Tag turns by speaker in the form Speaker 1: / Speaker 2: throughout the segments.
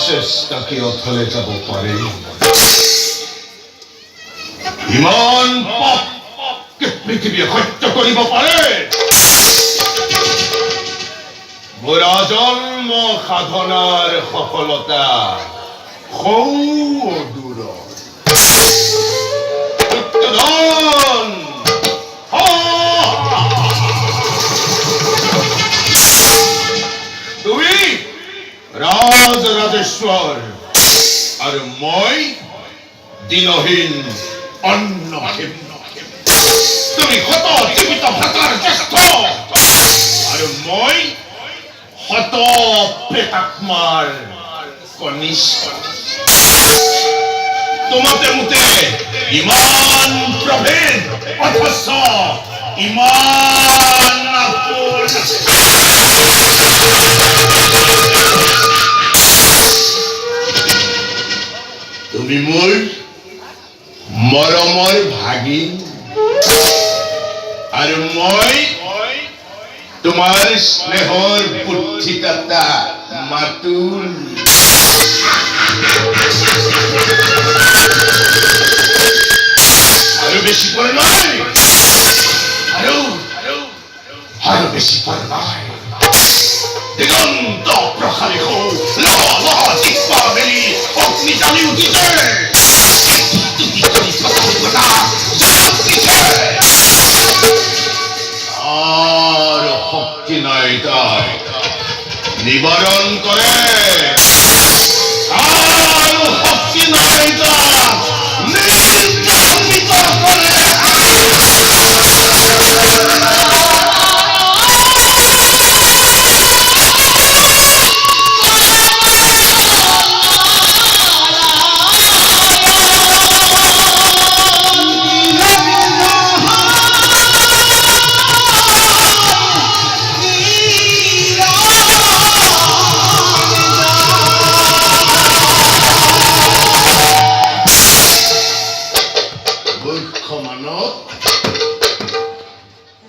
Speaker 1: চেষ্টা কি অথলে যাব পাৰে ইমান পাপ পৃথিৱীয়ে সহ্য কৰিব পাৰে মোৰ আজন্ম সাধনাৰ সফলতা দূৰ তুমি ৰাজৰাজেশ্বৰ আৰু মই দিনহীন অন্নহীন তুমি শত জীৱিত ভাতৰ জ্যেষ্ঠ আৰু মই শত প্ৰেতাত্মাৰ কনিষ্ঠ তোমাতে মোতে ইমান প্ৰভেদ অথচ ইমান আপোন তুমি মোৰ মৰমৰ ভাগিন আৰু মই তোমাৰ স্নেহৰ বুদ্ধিদাতা মাতুল আৰু বেছি পৰ নাই আৰু বেছি পৰ নাই দিগন্ত প্ৰসাৰী হও জিহ্বা মেলি অগ্নি জালি উঠিছে আর শক্তি নাই তাই নিবারণ করে আর শক্তি নাই তাই নির্যাতিত করে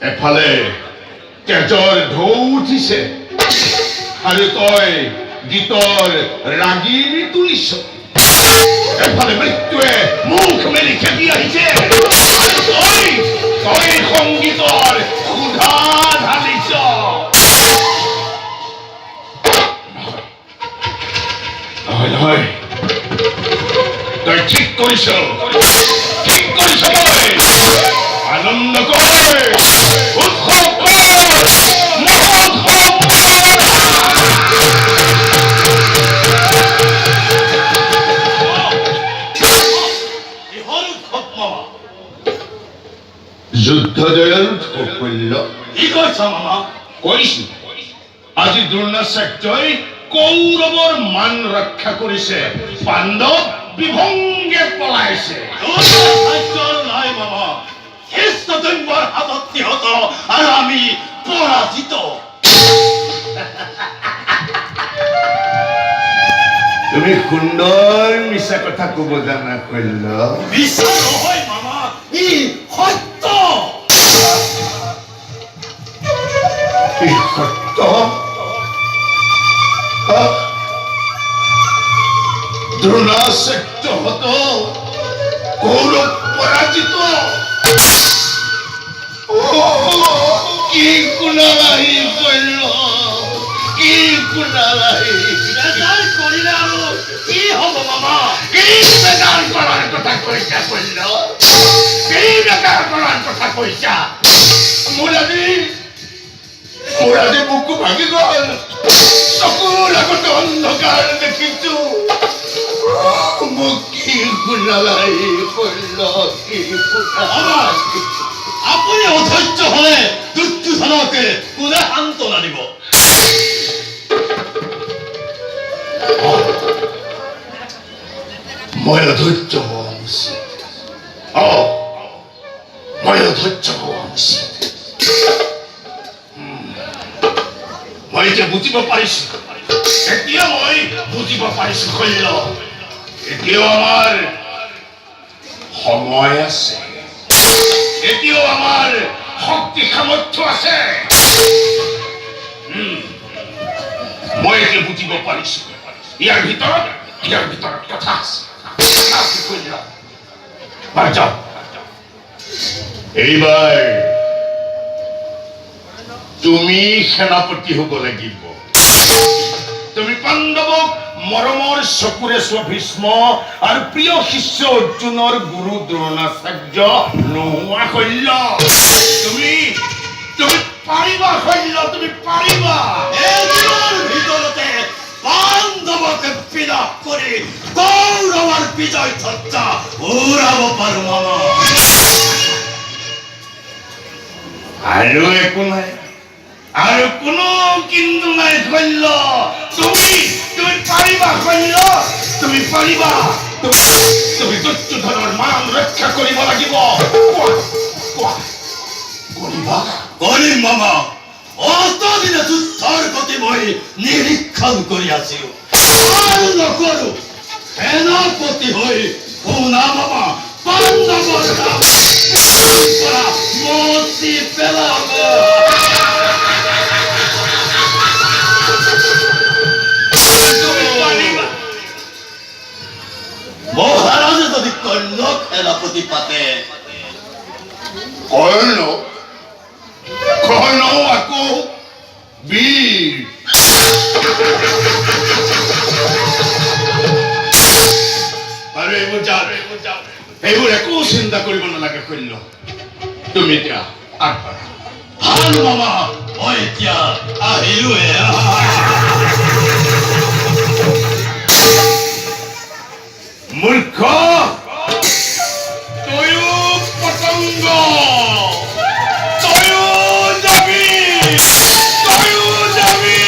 Speaker 1: এফালে তেজৰ ঢৌ উঠিছে আৰু তই গীতৰ ৰাগিনী তুলিছ এফালে মৃত্যুৱে মুখ মেলি খেদি আহিছে তই সংগীতৰ সুধা ঢালিছ নহয় তই ঠিক কৰিছ আনন্দ কৰ উৎসৱ কৰ যুদ্ধ জয়ৰ সাফল্য কি কৈছ মামা কৈছো আজি দ্ৰোণাচাৰ্যই কৌৰৱৰ মান ৰক্ষা কৰিছে পাণ্ডৱ বিভংগে পলাইছে নাই মামা শেষজন্মৰ হাতত নিহত আৰু আমি পৰাজিত তুমি সুন্দৰ মিছা কথা কব জানা কল্য মিছা নহয় মামা ই সত্য সত্য দ্ৰোণাচাৰ্য হত কৌৰৱ পৰাজিত কি কুণালাহী কল্য কি কুণালাহী বেজাৰ কৰিলে আৰু কি হব মামা কি বেজাৰ কৰাৰ কথা কৈছা কল্য কি বেজাৰ কৰাৰ কথা কৈছা মোৰ আজি বুকু ভাঙি গল চকুৰ আগতে অন্ধকাৰ দেখিছো মোক কি কুণালাহী কল্য কি কুণালাহী আপুনি অধৈৰ্য হলে দুৰ্যোধনকে কোনে সান্তনা দিব মই অধৈৰ্য হোৱা উচিত মই অধৈৰ্য হোৱা উচিত মই এতিয়া বুজিব পাৰিছো এতিয়া মই বুজিব পাৰিছো কল্য এতিয়াও আমাৰ সময় আছে এতিয়াও আমাৰ শক্তি সামৰ্থ্য আছে মই এতিয়া বুজিব পাৰিছো ইয়াৰ ভিতৰত কথা আছে। বাৰু যাওক। এইবাৰ তুমি সেনাপতি হ'ব লাগিব। তুমি পাণ্ডৱক মৰমৰ চকুৰে চোৱা ভীষ্ম আৰু প্ৰিয় শিষ্য অৰ্জুনৰ গুৰু দ্ৰোণাচাৰ্য নোহোৱা শল্য। তুমি পাৰিবা শল্য, তুমি পাৰিবা।
Speaker 2: এদিনৰ ভিতৰতে পাণ্ডৱক বিনাশ কৰি কৌৰৱৰ বিজয় ধ্বজা উৰাব পাৰো মামা।
Speaker 1: আৰু একো নাই, আৰু কোনো কিন্তু নাই শল্য। তুমি পাৰিবা শল্য, তুমি পাৰিবা। তুমি দুৰ্যোধনৰ মান ৰক্ষা কৰিব লাগিব।
Speaker 2: কৰিম মামা। অতদিনে যুদ্ধৰ গতি মই নিৰীক্ষণ কৰি আছো। আৰু নকৰো সেনাপতি হৈ শুনা মামা, পাণ্ডৱৰ নাম পৰা মচি পেলাব। মহাৰাজে যদি কৰ্ণ সেনাপতি পাতে,
Speaker 1: কৰ্ণ আকৌ বীৰ। আৰু এইবোৰ একো চিন্তা কৰিব নালাগে শল্য। তুমি এতিয়া আগবাঢ়া।
Speaker 2: ভাল মামা, মই এতিয়া আহিলোৱে।
Speaker 1: মূৰ্খ, তয়ো পতংগ, তয়ো যাবি, তয়ো যাবি।